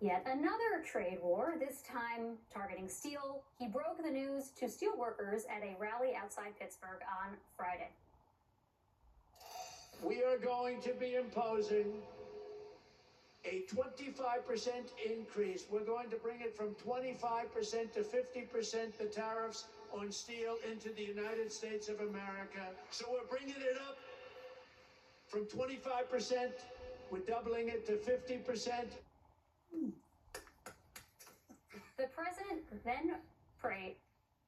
Yet another trade war, this time targeting steel. He broke the news to steel workers at a rally outside Pittsburgh on Friday. We are going to be imposing a 25% increase. We're going to bring it from 25% to 50%, the tariffs on steel into the United States of America. So we're bringing it up from 25%. We're doubling it to 50%. The president then praised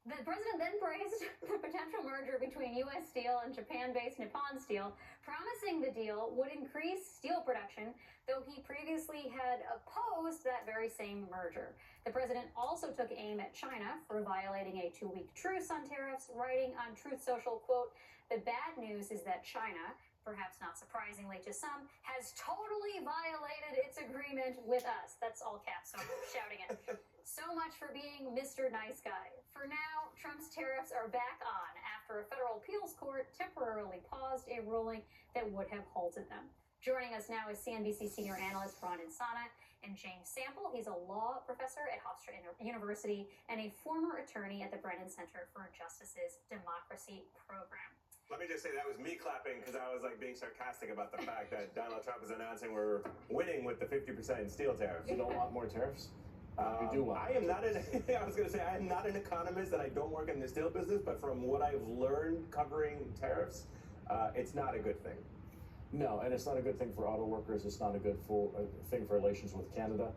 the potential merger between U.S. Steel and Japan-based Nippon Steel, promising the deal would increase steel production, though he previously had opposed that very same merger. The president also took aim at China for violating a 2-week truce on tariffs, writing on Truth Social, quote, "The bad news is that China, perhaps not surprisingly to some, has totally violated its agreement with us." That's all caps, so I'm shouting it. So much for being Mr. Nice Guy. For now, Trump's tariffs are back on after a federal appeals court temporarily paused a ruling that would have halted them. Joining us now is CNBC senior analyst Ron Insana and James Sample. He's a law professor at Hofstra University and a former attorney at the Brennan Center for Justice's Democracy Program. Let me just say that was me clapping because I was being sarcastic about the fact that Donald Trump is announcing we're winning with the 50% steel tariffs. You don't want more tariffs? You do want. I am not I was going to say I am not an economist and I don't work in the steel business, but from what I've learned covering tariffs, it's not a good thing. No, and it's not a good thing for auto workers. It's not a good thing for relations with Canada,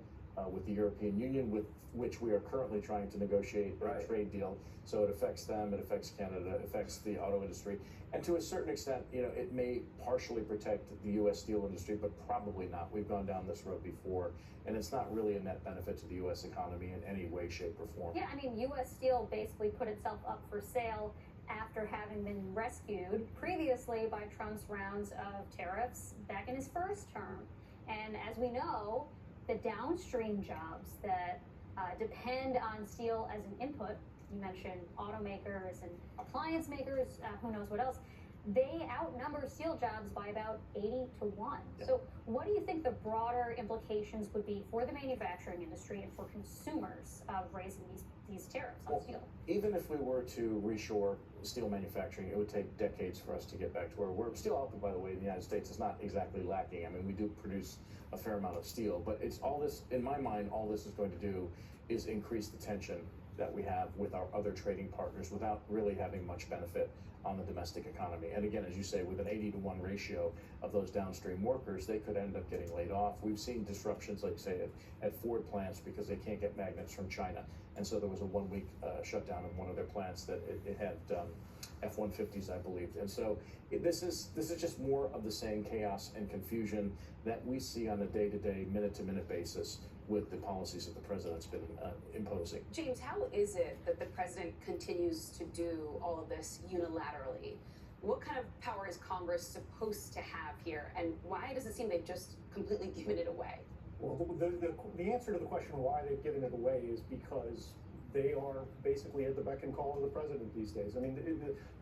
with the European Union, with which we are currently trying to negotiate a trade deal. So it affects them, it affects Canada, it affects the auto industry. And to a certain extent, it may partially protect the U.S. steel industry, but probably not. We've gone down this road before, and it's not really a net benefit to the U.S. economy in any way, shape, or form. Yeah, I mean, U.S. Steel basically put itself up for sale after having been rescued previously by Trump's rounds of tariffs back in his first term. And as we know, the downstream jobs that depend on steel as an input, you mentioned automakers and appliance makers, who knows what else, they outnumber steel jobs by about 80 to 1. Yeah. So what do you think the broader implications would be for the manufacturing industry and for consumers of raising these tariffs on steel? Even if we were to reshore steel manufacturing, it would take decades for us to get back to where we're. Steel output, by the way, in the United States is not exactly lacking. I mean, we do produce a fair amount of steel, but it's all this, in my mind, all this is going to do is increase the tension that we have with our other trading partners without really having much benefit on the domestic economy. And again, as you say, with an 80 to 1 ratio of those downstream workers, they could end up getting laid off. We've seen disruptions, like say at Ford plants, because they can't get magnets from China. And so there was a 1-week shutdown of one of their plants that it had F-150s, I believe. And so this is just more of the same chaos and confusion that we see on a day-to-day, minute-to-minute basis with the policies that the president's been imposing. James, how is it that the president continues to do all of this unilaterally? What kind of power is Congress supposed to have here, and why does it seem they've just completely given it away? Well, the answer to the question why they've given it away is because they are basically at the beck and call of the president these days. I mean,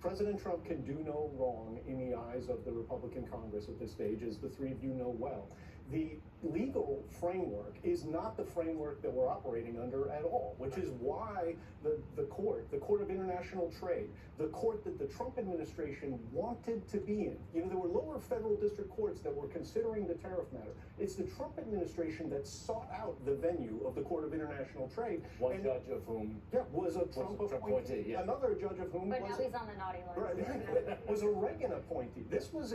President Trump can do no wrong in the eyes of the Republican Congress at this stage, as the three of you know well. The legal framework is not the framework that we're operating under at all, which is why the court of international trade, the court that the Trump administration wanted to be in. There were lower federal district courts that were considering the tariff matter. It's the Trump administration that sought out the venue of the Court of International Trade. One judge of whom was a Trump appointee. Yeah. Another judge of whom now he's on the naughty list. Was a Reagan appointee. This was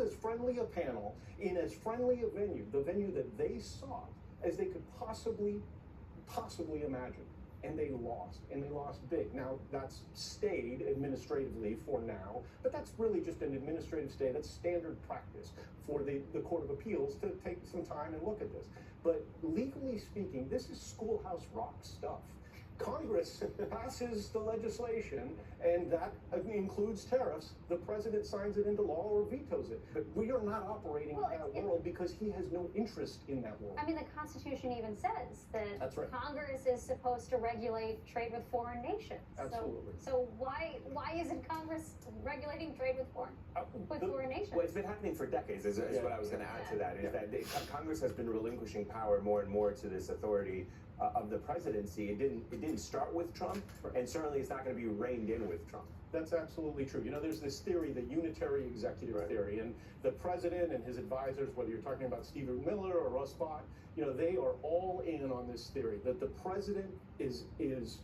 as friendly a panel in as friendly a venue, the venue that they sought as they could possibly imagine. And they lost big. Now, that's stayed administratively for now, but that's really just an administrative stay. That's standard practice for the Court of Appeals to take some time and look at this. But legally speaking, this is schoolhouse rock stuff. Congress passes the legislation, and that includes tariffs. The president signs it into law or vetoes it. But we are not operating Well, in that world because he has no interest in that world. I mean, the Constitution even says that That's right. Congress is supposed to regulate trade with foreign nations. Absolutely. So why isn't Congress regulating trade with foreign nations? Well, it's been happening for decades, is what I was going to add to that, is that Congress has been relinquishing power more and more to this authority of the presidency. It didn't start with Trump, and certainly it's not going to be reined in with Trump. That's absolutely true. You know, there's this theory, the unitary executive theory, and the president and his advisors, whether you're talking about Stephen Miller or Russ Vought, you know, they are all in on this theory that the president is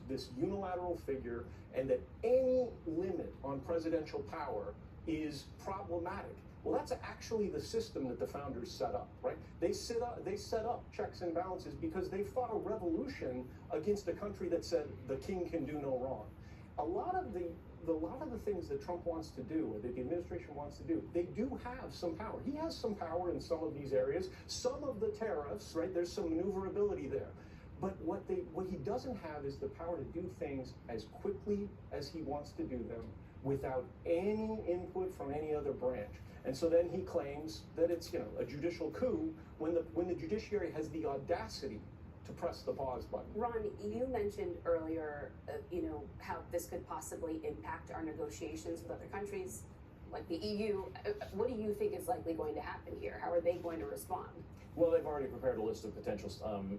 this unilateral figure, and that any limit on presidential power is problematic. Well, that's actually the system that the founders set up, right? They set up checks and balances because they fought a revolution against a country that said the king can do no wrong. A lot of the things that Trump wants to do, or that the administration wants to do, they do have some power. He has some power in some of these areas. Some of the tariffs, right? There's some maneuverability there. But what he doesn't have is the power to do things as quickly as he wants to do them without any input from any other branch. And so then he claims that it's, you know, a judicial coup when the judiciary has the audacity to press the pause button. Ron, you mentioned earlier, you know, how this could possibly impact our negotiations with other countries, like the EU. What do you think is likely going to happen here? How are they going to respond? Well, they've already prepared a list of potential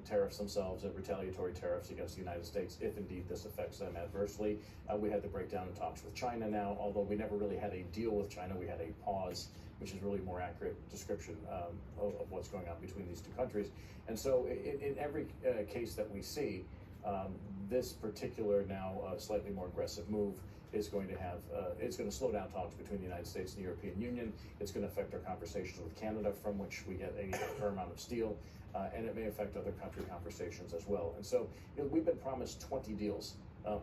tariffs themselves, retaliatory tariffs against the United States, if indeed this affects them adversely. We had the breakdown in talks with China now, although we never really had a deal with China. We had a pause, which is really a more accurate description of what's going on between these two countries. And so in every case that we see, this particular now slightly more aggressive move is going to have, it's going to slow down talks between the United States and the European Union. It's going to affect our conversations with Canada, from which we get a fair amount of steel, and it may affect other country conversations as well. And so, you know, we've been promised 20 deals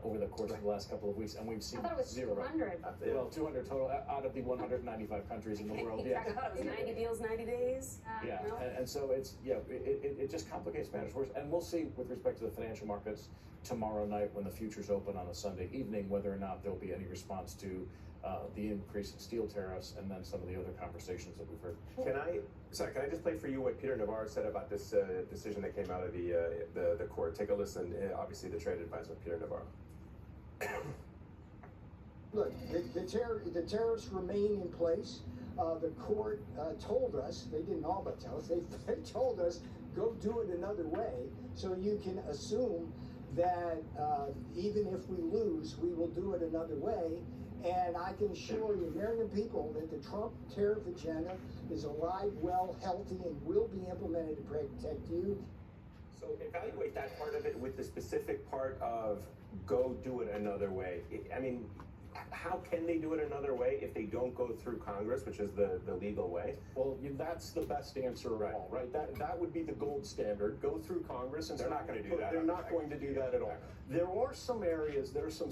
over the course of the last couple of weeks, and we've seen I thought it was zero. 200. Well, 200 total out of the 195 countries in the world. Yeah. I thought it was 90 deals, 90 days. Yeah, No? and so it's, it just complicates matters worse. And we'll see with respect to the financial markets tomorrow night when the futures open on a Sunday evening, whether or not there'll be any response to the increase in steel tariffs and then some of the other conversations that we've heard. Can I just play for you what Peter Navarro said about this decision that came out of the court? Take a listen. Obviously, the trade advisor, Peter Navarro. Look, the tariffs remain in place. The court told us, they didn't all but tell us, they told us, go do it another way. So you can assume that even if we lose, we will do it another way. And I can assure the American people that the Trump tariff agenda is alive, well, healthy, and will be implemented to protect you. So evaluate that part of it with the specific part of go do it another way. I mean, how can they do it another way if they don't go through Congress, which is the legal way? Well, that's the best answer of all, right? That would be the gold standard. Go through Congress, and They're not going to do that. They're not going to do that at all. There are some areas, there are some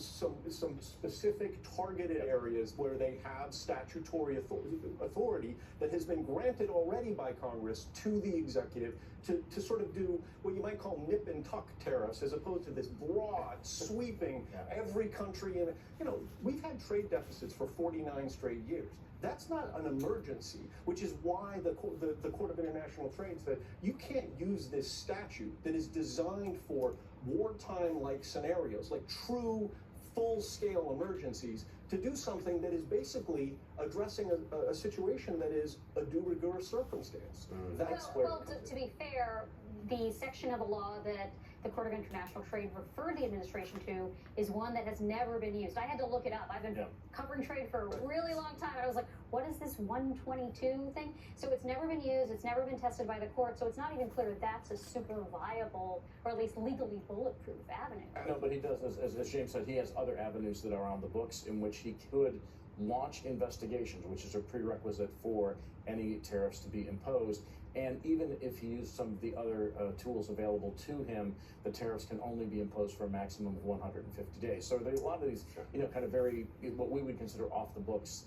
specific targeted areas where they have statutory authority that has been granted already by Congress to the executive to sort of do what you might call nip and tuck tariffs, as opposed to this broad, sweeping, every country in. You know, we've had trade deficits for 49 straight years. That's not an emergency, which is why the Court of International Trade said you can't use this statute that is designed for wartime-like scenarios, like true full-scale emergencies, to do something that is basically addressing a situation that is a de rigueur circumstance. That's Well, to be fair, the section of the law that the Court of International Trade referred the administration to is one that has never been used. I had to look it up. I've been covering trade for a really long time, and I was like, what is this 122 thing? So it's never been used, it's never been tested by the court, so it's not even clear that's a super viable, or at least legally bulletproof avenue. No, but he does, as James said, he has other avenues that are on the books in which he could launch investigations, which is a prerequisite for any tariffs to be imposed. And even if he used some of the other tools available to him, the tariffs can only be imposed for a maximum of 150 days. So there's a lot of these, you know, kind of very, what we would consider off the books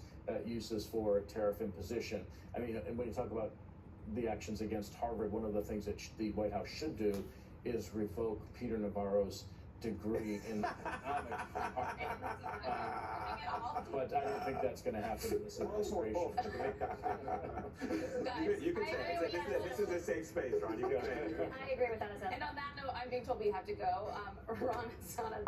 uses for tariff imposition. I mean, and when you talk about the actions against Harvard, one of the things that the White House should do is revoke Peter Navarro's degree in economic, but I don't think that's going to happen in this administration. You can say this is a safe space, Ron. You go ahead. I agree with that assessment. And on that note, I'm being told we have to go. Ron, Sana,